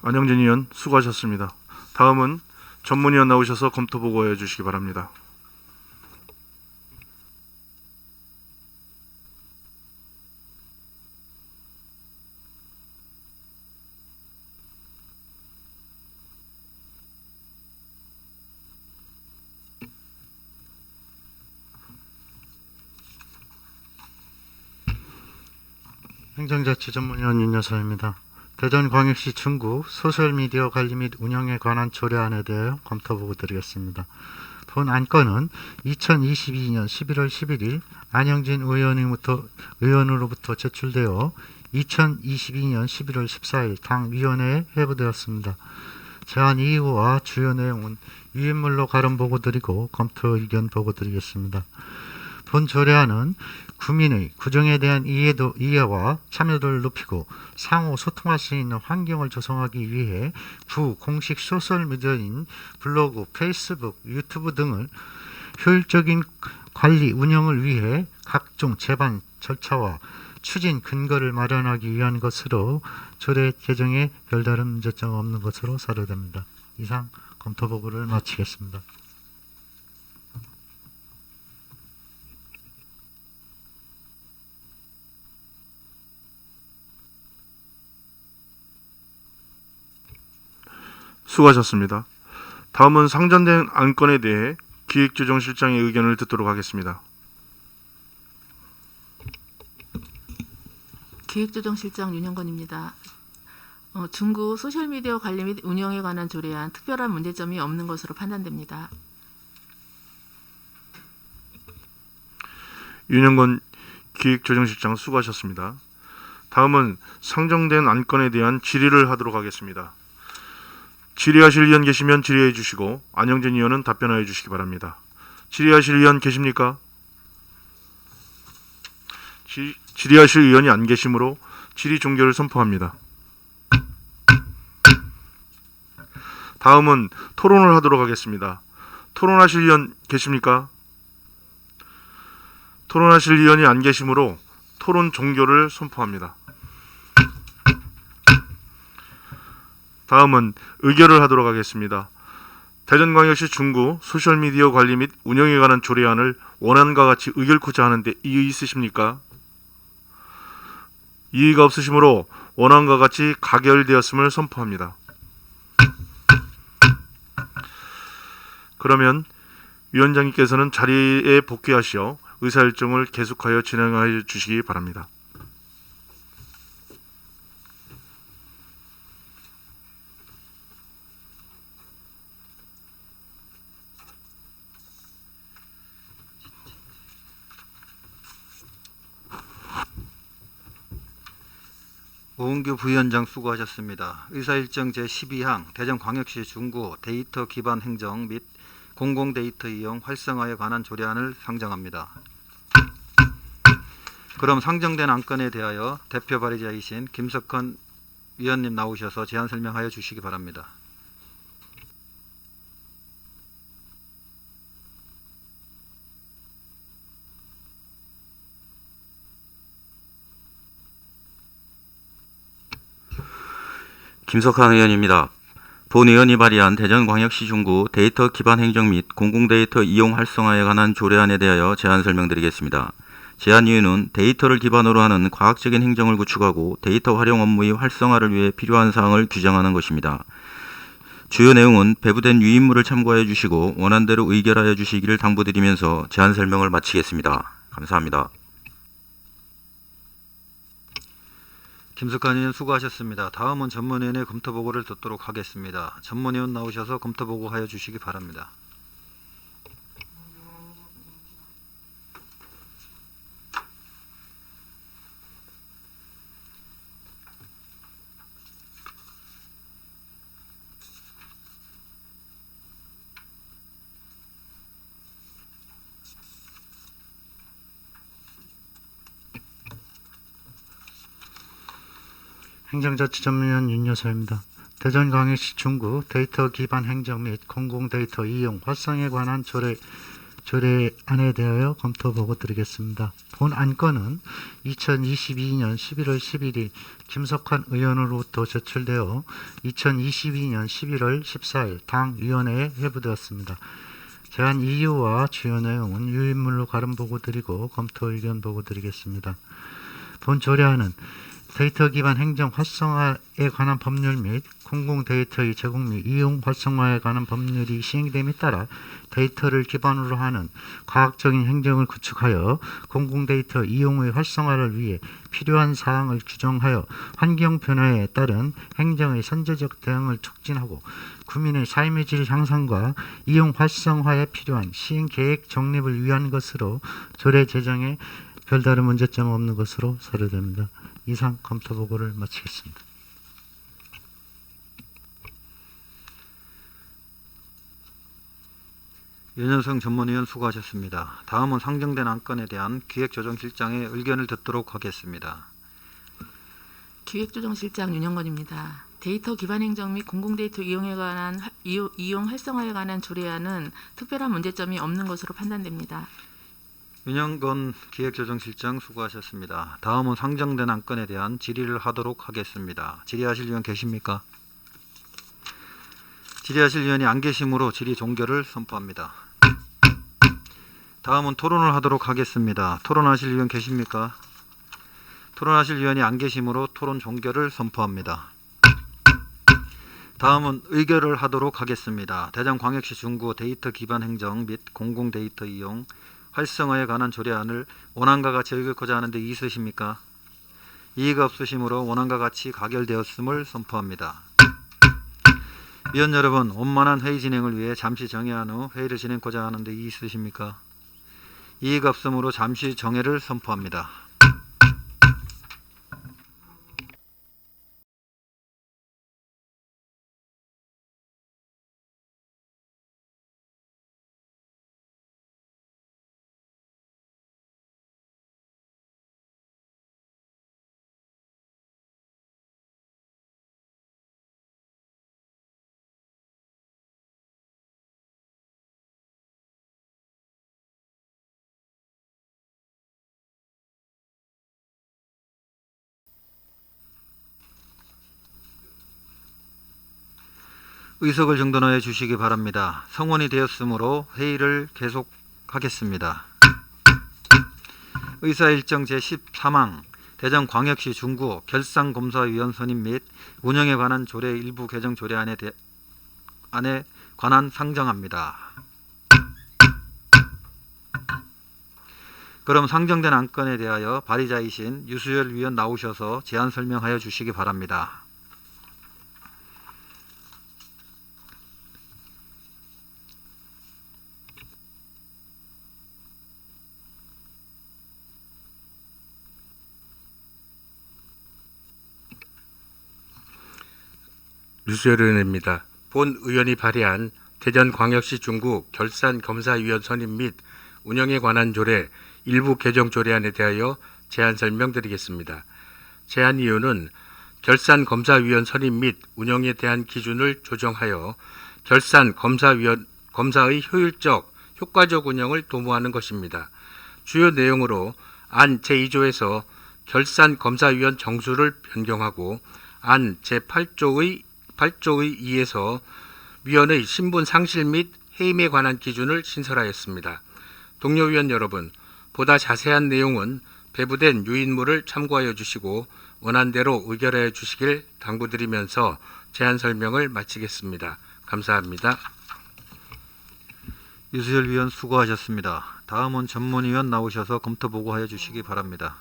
[SPEAKER 7] 안영진 의원 수고하셨습니다. 다음은 전문위원 나오셔서 검토 보고해 주시기 바랍니다.
[SPEAKER 4] 행정자치 전문위원 윤여서입니다. 대전광역시 중구 소셜미디어 관리 및 운영에 관한 조례안에 대하여 검토보고 드리겠습니다. 본 안건은 2022년 11월 11일 안영진 의원으로부터 제출되어 2022년 11월 14일 당 위원회에 회부되었습니다. 제안 이유와 주요 내용은 유인물로 가름 보고 드리고 검토 의견 보고 드리겠습니다. 본 조례안은 구민의 구정에 대한 이해와 참여도를 높이고 상호 소통할 수 있는 환경을 조성하기 위해 구 공식 소셜미디어인 블로그, 페이스북, 유튜브 등을 효율적인 관리, 운영을 위해 각종 제반 절차와 추진 근거를 마련하기 위한 것으로 조례 개정에 별다른 문제점 없는 것으로 사료됩니다. 이상 검토 보고를 마치겠습니다.
[SPEAKER 7] 수고하셨습니다. 다음은 상정된 안건에 대해 기획조정실장의 의견을 듣도록 하겠습니다.
[SPEAKER 2] 기획조정실장 윤영건입니다. 중구 소셜미디어 관리 및 운영에 관한 조례안 특별한 문제점이 없는 것으로 판단됩니다.
[SPEAKER 7] 윤영건 기획조정실장 수고하셨습니다. 다음은 상정된 안건에 대한 질의를 하도록 하겠습니다. 질의하실 의원 계시면 질의해 주시고 안영진 의원은 답변하여 주시기 바랍니다. 질의하실 의원 계십니까? 질의하실 의원이 안 계시므로 질의 종결을 선포합니다. 다음은 토론을 하도록 하겠습니다. 토론하실 의원 계십니까? 토론하실 의원이 안 계시므로 토론 종결을 선포합니다. 다음은 의결을 하도록 하겠습니다. 대전광역시 중구 소셜미디어 관리 및 운영에 관한 조례안을 원안과 같이 의결코자 하는데 이의 있으십니까? 이의가 없으시므로 원안과 같이 가결되었음을 선포합니다. 그러면 위원장님께서는 자리에 복귀하시어 의사일정을 계속하여 진행하여 주시기 바랍니다.
[SPEAKER 1] 오은규 부위원장 수고하셨습니다. 의사일정 제12항 대전광역시 중구 데이터 기반 행정 및 공공데이터 이용 활성화에 관한 조례안을 상정합니다. 그럼 상정된 안건에 대하여 대표 발의자이신 김석헌 위원님 나오셔서 제안 설명하여 주시기 바랍니다.
[SPEAKER 8] 김석환 의원입니다. 본 의원이 발의한 대전광역시 중구 데이터 기반 행정 및 공공데이터 이용 활성화에 관한 조례안에 대하여 제안 설명드리겠습니다. 제안 이유는 데이터를 기반으로 하는 과학적인 행정을 구축하고 데이터 활용 업무의 활성화를 위해 필요한 사항을 규정하는 것입니다. 주요 내용은 배부된 유인물을 참고하여 주시고 원안대로 의결하여 주시기를 당부드리면서 제안 설명을 마치겠습니다. 감사합니다.
[SPEAKER 1] 김석환 의원 수고하셨습니다. 다음은 전문위원회 검토보고를 듣도록 하겠습니다. 전문위원 나오셔서 검토보고하여 주시기 바랍니다.
[SPEAKER 4] 행정자치전문위원 윤여사입니다. 대전광역시 중구 데이터 기반 행정 및 공공데이터 이용 활성에 관한 조례안에 대하여 검토보고 드리겠습니다. 본 안건은 2022년 11월 11일 김석환 의원으로부터 제출되어 2022년 11월 14일 당 위원회에 회부되었습니다. 제안 이유와 주요 내용은 유인물로 가름 보고 드리고 검토 의견 보고 드리겠습니다. 본 조례안은 데이터 기반 행정 활성화에 관한 법률 및 공공 데이터의 제공 및 이용 활성화에 관한 법률이 시행됨에 따라 데이터를 기반으로 하는 과학적인 행정을 구축하여 공공 데이터 이용의 활성화를 위해 필요한 사항을 규정하여 환경 변화에 따른 행정의 선제적 대응을 촉진하고 국민의 삶의 질 향상과 이용 활성화에 필요한 시행 계획 정립을 위한 것으로 조례 제정에 별다른 문제점 없는 것으로 사료됩니다. 이상 검토 보고를 마치겠습니다.
[SPEAKER 1] 윤여성 전문위원 수고하셨습니다. 다음은 상정된 안건에 대한 기획조정실장의 의견을 듣도록 하겠습니다.
[SPEAKER 2] 기획조정실장 윤영건입니다. 데이터 기반 행정 및 공공데이터 이용에 관한 이용 활성화에 관한 조례안은 특별한 문제점이 없는 것으로 판단됩니다.
[SPEAKER 1] 윤영건 기획조정실장 수고하셨습니다. 다음은 상정된 안건에 대한 질의를 하도록 하겠습니다. 질의하실 위원 계십니까? 질의하실 위원이 안 계시므로 질의 종결을 선포합니다. 다음은 토론을 하도록 하겠습니다. 토론하실 위원 계십니까? 토론하실 위원이 안 계시므로 토론 종결을 선포합니다. 다음은 의결을 하도록 하겠습니다. 대전광역시 중구 데이터 기반 행정 및 공공 데이터 이용 활성화에 관한 조례안을 원안과 같이 의결하고자 하는데 이의 있으십니까? 이의가 없으시므로 원안과 같이 가결되었음을 선포합니다. 위원 여러분, 원만한 회의 진행을 위해 잠시 정회한 후 회의를 진행하고자 하는데 이의 있으십니까? 이의가 없으므로 잠시 정회를 선포합니다. 의석을 정돈하여 주시기 바랍니다. 성원이 되었으므로 회의를 계속하겠습니다. 의사일정 제13항 대전광역시 중구 결상검사위원 선임 및 운영에 관한 조례 일부 개정 조례안에 관한 상정합니다. 그럼 상정된 안건에 대하여 발의자이신 유수열 위원 나오셔서 제안 설명하여 주시기 바랍니다.
[SPEAKER 9] 유수열 의원입니다. 본 의원이 발의한 대전광역시 중구 결산검사위원 선임 및 운영에 관한 조례 일부 개정 조례안에 대하여 제안 설명드리겠습니다. 제안 이유는 결산검사위원 선임 및 운영에 대한 기준을 조정하여 검사의 효율적, 효과적 운영을 도모하는 것입니다. 주요 내용으로 안 제2조에서 결산검사위원 정수를 변경하고 안 제8조의 2에서 위원의 신분 상실 및 해임에 관한 기준을 신설하였습니다. 동료 위원 여러분, 보다 자세한 내용은 배부된 유인물을 참고하여 주시고 원안대로 의결하여 주시길 당부드리면서 제안 설명을 마치겠습니다. 감사합니다.
[SPEAKER 1] 유수열 위원 수고하셨습니다. 다음은 전문위원 나오셔서 검토 보고하여 주시기 바랍니다.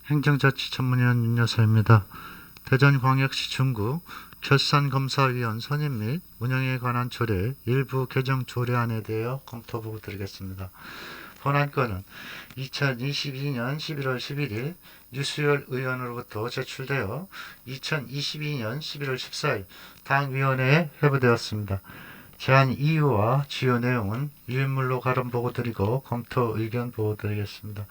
[SPEAKER 4] 행정자치전문위원 윤여사입니다. 대전광역시 중구 결산검사위원 선임 및 운영에 관한 조례 일부 개정 조례안에 대하여 검토보고 드리겠습니다. 본안건은 2022년 11월 11일 유수열 의원으로부터 제출되어 2022년 11월 14일 당위원회에 회부되었습니다. 제안 이유와 주요 내용은 유인물로 가름 보고 드리고 검토 의견 보고 드리겠습니다.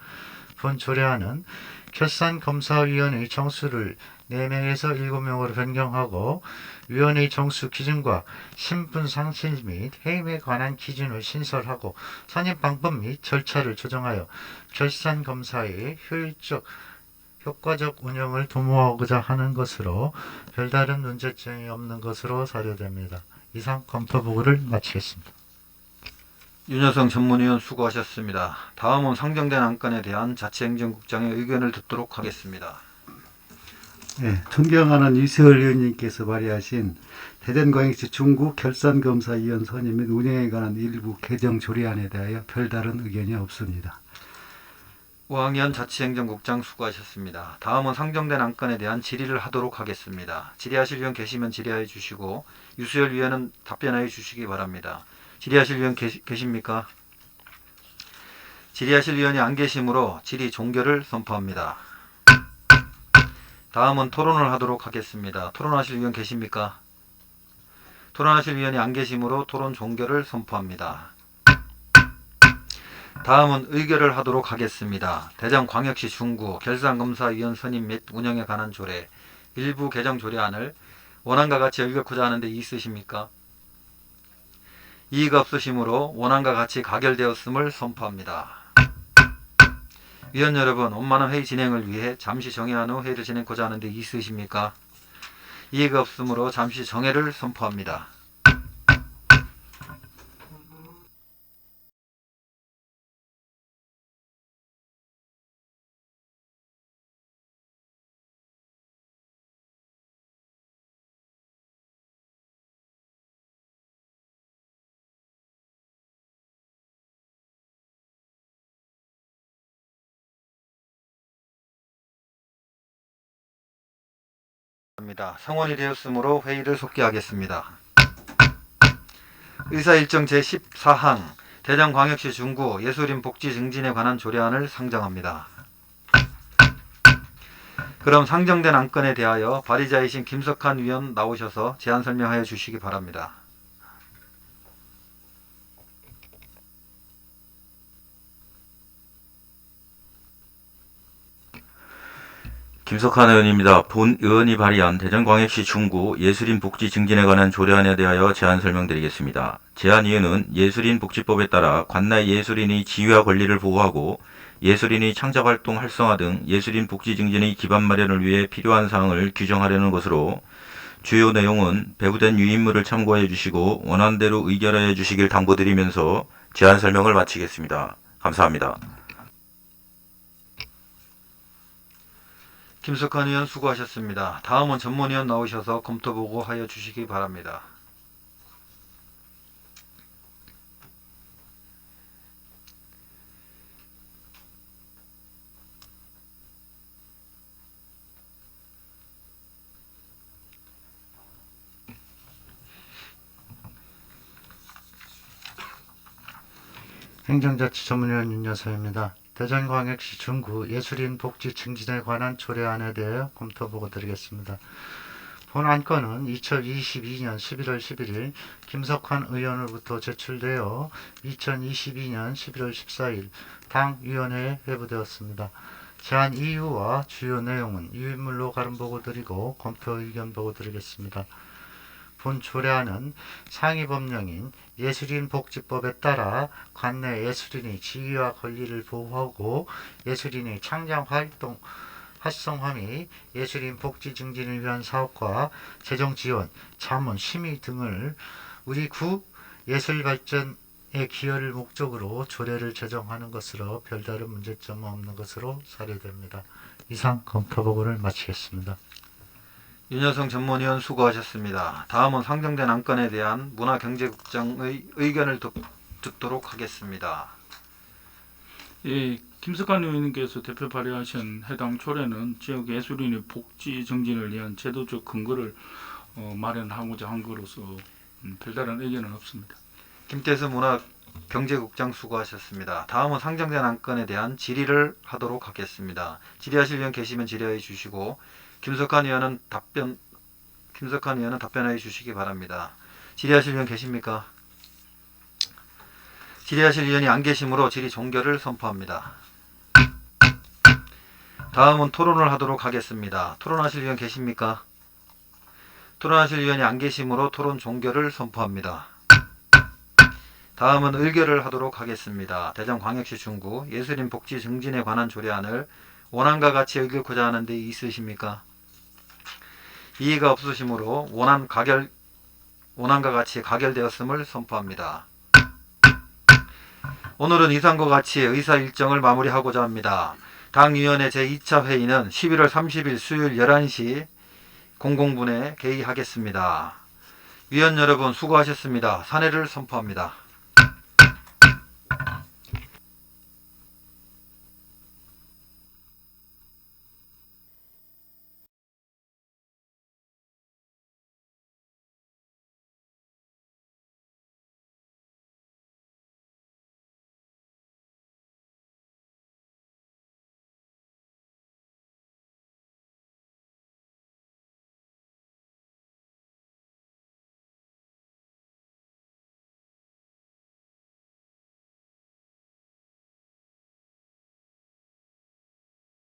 [SPEAKER 4] 본 조례안은 결산검사위원의 정수를 4명에서 7명으로 변경하고 위원의 정수 기준과 신분 상실 및 해임에 관한 기준을 신설하고 선임 방법 및 절차를 조정하여 결산검사의 효율적, 효과적 운영을 도모하고자 하는 것으로 별다른 문제점이 없는 것으로 사료됩니다. 이상 검토 보고를 마치겠습니다.
[SPEAKER 1] 윤여성 전문위원 수고하셨습니다. 다음은 상정된 안건에 대한 자치행정국장의 의견을 듣도록 하겠습니다.
[SPEAKER 3] 네, 존경하는 유수열 의원님께서 발의하신 대전광역시 중구 결산검사위원 선임 및 운영에 관한 일부 개정 조례안에 대하여 별다른 의견이 없습니다.
[SPEAKER 1] 오항현 자치행정국장 수고하셨습니다. 다음은 상정된 안건에 대한 질의를 하도록 하겠습니다. 질의하실 위원 계시면 질의하여 주시고 유수열 위원은 답변하여 주시기 바랍니다. 질의하실 위원 계십니까? 질의하실 위원이 안 계시므로 질의 종결을 선포합니다. 다음은 토론을 하도록 하겠습니다. 토론하실 위원 계십니까? 토론하실 위원이 안 계시므로 토론 종결을 선포합니다. 다음은 의결을 하도록 하겠습니다. 대전광역시 중구 결산검사위원 선임 및 운영에 관한 조례 일부 개정 조례안을 원안과 같이 의결코자 하는데 있으십니까? 이의가 없으시므로 원안과 같이 가결되었음을 선포합니다. 위원 여러분, 원만한 회의 진행을 위해 잠시 정회한 후 회의를 진행하고자 하는데 있으십니까? 이의가 없으므로 잠시 정회를 선포합니다. 성원이 되었으므로 회의를 속기하겠습니다. 의사일정 제14항 대전광역시 중구 예술인 복지 증진에 관한 조례안을 상정합니다. 그럼 상정된 안건에 대하여 발의자이신 김석한 위원 나오셔서 제안 설명하여 주시기 바랍니다.
[SPEAKER 8] 김석한 의원입니다. 본 의원이 발의한 대전광역시 중구 예술인 복지 증진에 관한 조례안에 대하여 제안 설명드리겠습니다. 제안 이유는 예술인 복지법에 따라 관내 예술인의 지위와 권리를 보호하고 예술인의 창작활동 활성화 등 예술인 복지 증진의 기반 마련을 위해 필요한 사항을 규정하려는 것으로 주요 내용은 배부된 유인물을 참고하여 주시고 원안대로 의결하여 주시길 당부드리면서 제안 설명을 마치겠습니다. 감사합니다.
[SPEAKER 1] 김석환 의원 수고하셨습니다. 다음은 전문위원 나오셔서 검토 보고하여 주시기 바랍니다.
[SPEAKER 4] 행정자치 전문위원 윤여서입니다. 대전광역시 중구 예술인 복지 증진에 관한 조례안에 대해 검토보고 드리겠습니다. 본 안건은 2022년 11월 11일 김석환 의원으로부터 제출되어 2022년 11월 14일 당 위원회에 회부되었습니다. 제안 이유와 주요 내용은 유인물로 가름보고 드리고 검토 의견 보고 드리겠습니다. 본 조례안은 상위 법령인 예술인복지법에 따라 관내 예술인의 지위와 권리를 보호하고 예술인의 창작 활성화 및 예술인 복지 증진을 위한 사업과 재정 지원, 자문, 심의 등을 우리 구 예술 발전의 기여를 목적으로 조례를 제정하는 것으로 별다른 문제점은 없는 것으로 사례됩니다. 이상 검토 보고를 마치겠습니다.
[SPEAKER 1] 윤여성 전문위원 수고하셨습니다. 다음은 상정된 안건에 대한 문화경제국장의 의견을 듣도록 하겠습니다.
[SPEAKER 6] 예, 김석환 의원님께서 대표 발의하신 해당 조례는 지역 예술인의 복지 증진을 위한 제도적 근거를 마련하고자 한 것으로서 별다른 의견은 없습니다.
[SPEAKER 1] 김태수 문화경제국장 수고하셨습니다. 다음은 상정된 안건에 대한 질의를 하도록 하겠습니다. 질의하실 의원 계시면 질의해 주시고 김석환 의원은 답변해 주시기 바랍니다. 질의하실 의원 계십니까? 질의하실 의원이 안 계시므로 질의 종결을 선포합니다. 다음은 토론을 하도록 하겠습니다. 토론하실 의원 계십니까? 토론하실 의원이 안 계시므로 토론 종결을 선포합니다. 다음은 의결을 하도록 하겠습니다. 대전광역시 중구 예술인 복지 증진에 관한 조례안을 원안과 같이 의결코자 하는 데 있으십니까? 이의가 없으시므로 원안과 같이 가결되었음을 선포합니다. 오늘은 이상과 같이 의사 일정을 마무리하고자 합니다. 당위원회 제2차 회의는 11월 30일 수요일 11시 00분에 개의하겠습니다. 위원 여러분 수고하셨습니다. 사내를 선포합니다.